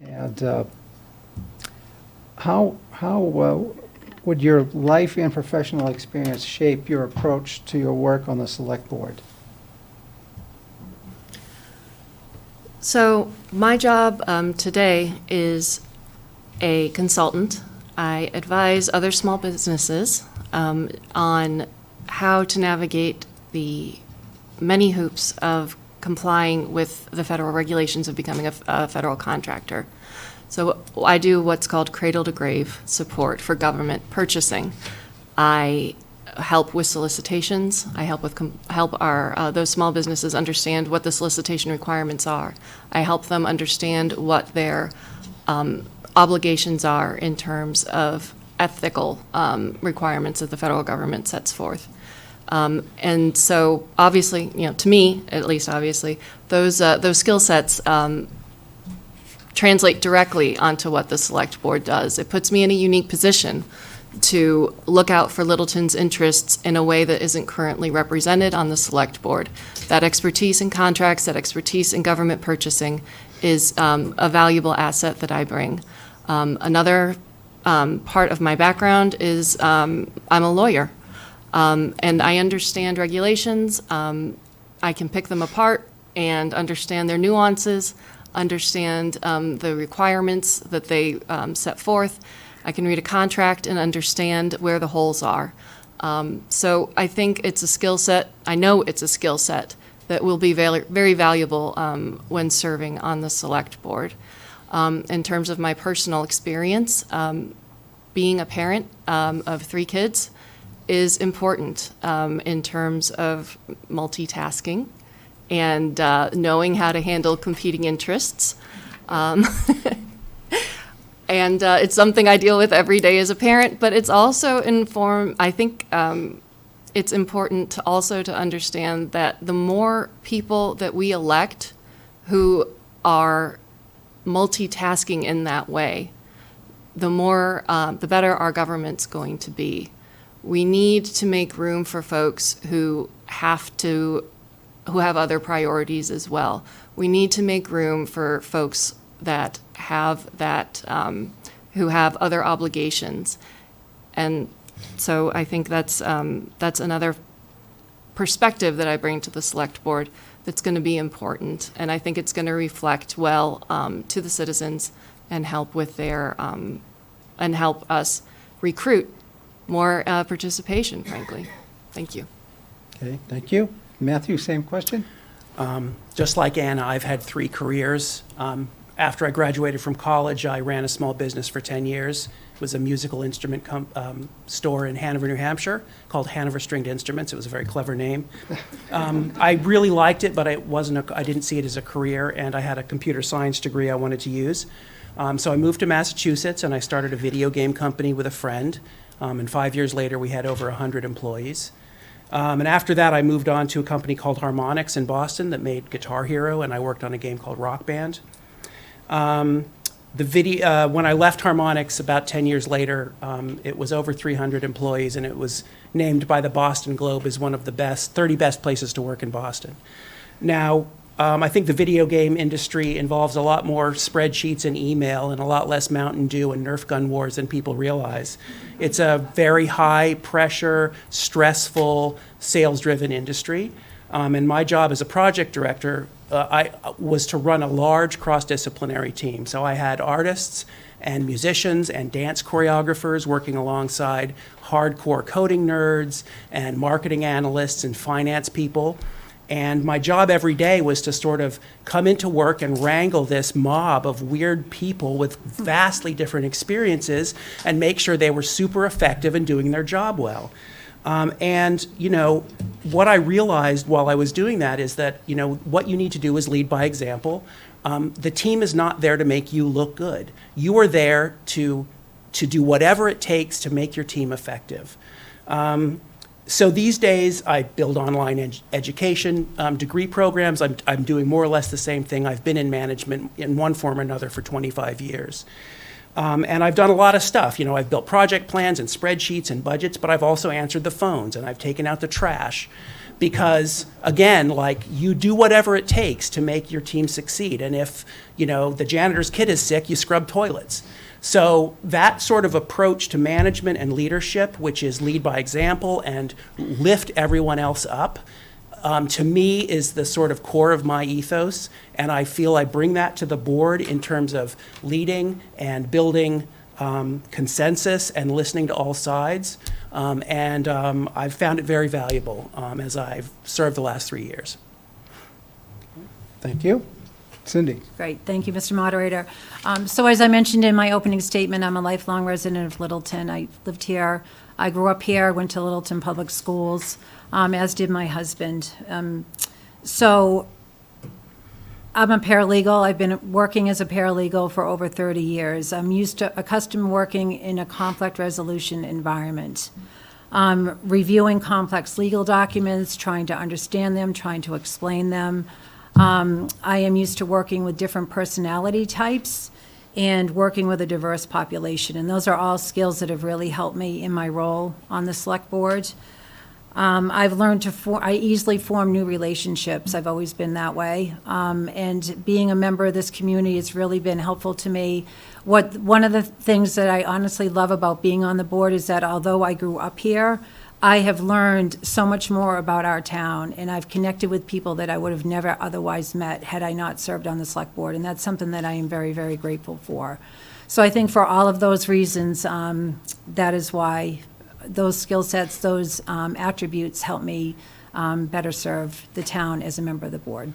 And how would your life and professional experience shape your approach to your work on the select board? So my job today is a consultant. I advise other small businesses on how to navigate the many hoops of complying with the federal regulations of becoming a federal contractor. So I do what's called cradle to grave support for government purchasing. I help with solicitations. I help our those small businesses understand what the solicitation requirements are. I help them understand what their obligations are in terms of ethical requirements that the federal government sets forth. And so, obviously, to me, at least, obviously, those skill sets translate directly onto what the select board does. It puts me in a unique position to look out for Littleton's interests in a way that isn't currently represented on the select board. That expertise in contracts, that expertise in government purchasing is a valuable asset that I bring. Another part of my background is I'm a lawyer, and I understand regulations. I can pick them apart and understand their nuances, understand the requirements that they set forth. I can read a contract and understand where the holes are. So I think it's a skill set, I know it's a skill set that will be very, very valuable when serving on the select board. In terms of my personal experience, being a parent of 3 kids is important in terms of multitasking and knowing how to handle competing interests. And it's something I deal with every day as a parent, but it's also I think it's important to also to understand that the more people that we elect who are multitasking in that way, the better our government's going to be. We need to make room for folks who have other priorities as well. We need to make room for folks that have who have other obligations, and so I think that's another perspective that I bring to the select board that's going to be important, and I think it's going to reflect well to the citizens and help with and help us recruit more participation, frankly. Thank you. Okay, thank you. Matthew, same question? Just like Anna, I've had 3 careers. After I graduated from college, I ran a small business for 10 years. It was a musical instrument store in Hanover, New Hampshire, called Hanover Stringed Instruments. It was a very clever name. I really liked it, but I didn't see it as a career, and I had a computer science degree I wanted to use. So I moved to Massachusetts, and I started a video game company with a friend. And 5 years later, we had over 100 employees. And after that, I moved on to a company called Harmonix in Boston that made Guitar Hero, and I worked on a game called Rock Band. When I left Harmonix about 10 years later, it was over 300 employees, and it was named by the Boston Globe as one of the 30 best places to work in Boston. Now, I think the video game industry involves a lot more spreadsheets and email and a lot less Mountain Dew and Nerf gun wars than people realize. It's a very high pressure, stressful, sales-driven industry. And my job as a project director was to run a large cross-disciplinary team. So I had artists and musicians and dance choreographers working alongside hardcore coding nerds and marketing analysts and finance people. And my job every day was to sort of come into work and wrangle this mob of weird people with vastly different experiences and make sure they were super effective in doing their job well. And what I realized while I was doing that is that, what you need to do is lead by example. The team is not there to make you look good. You are there to do whatever it takes to make your team effective. So these days, I build online education degree programs. I'm doing more or less the same thing. I've been in management in one form or another for 25 years. And I've done a lot of stuff. I've built project plans and spreadsheets and budgets, but I've also answered the phones and I've taken out the trash. Because, again, like, you do whatever it takes to make your team succeed. And if, the janitor's kid is sick, you scrub toilets. So that sort of approach to management and leadership, which is lead by example and lift everyone else up, to me is the sort of core of my ethos. And I feel I bring that to the board in terms of leading and building consensus and listening to all sides. I've found it very valuable as I've served the last 3 years. Thank you. Cindy? Great, thank you, Mr. Moderator. So as I mentioned in my opening statement, I'm a lifelong resident of Littleton. I lived here, I grew up here, went to Littleton Public Schools, as did my husband. So I'm a paralegal. I've been working as a paralegal for over 30 years. I'm accustomed working in a conflict resolution environment, reviewing complex legal documents, trying to understand them, trying to explain them. I am used to working with different personality types and working with a diverse population. And those are all skills that have really helped me in my role on the select board. I've learned I easily form new relationships. I've always been that way. And being a member of this community has really been helpful to me. One of the things that I honestly love about being on the board is that although I grew up here, I have learned so much more about our town, and I've connected with people that I would have never otherwise met had I not served on the select board, and that's something that I am very, very grateful for. So I think for all of those reasons, that is why those skill sets, those attributes help me better serve the town as a member of the board.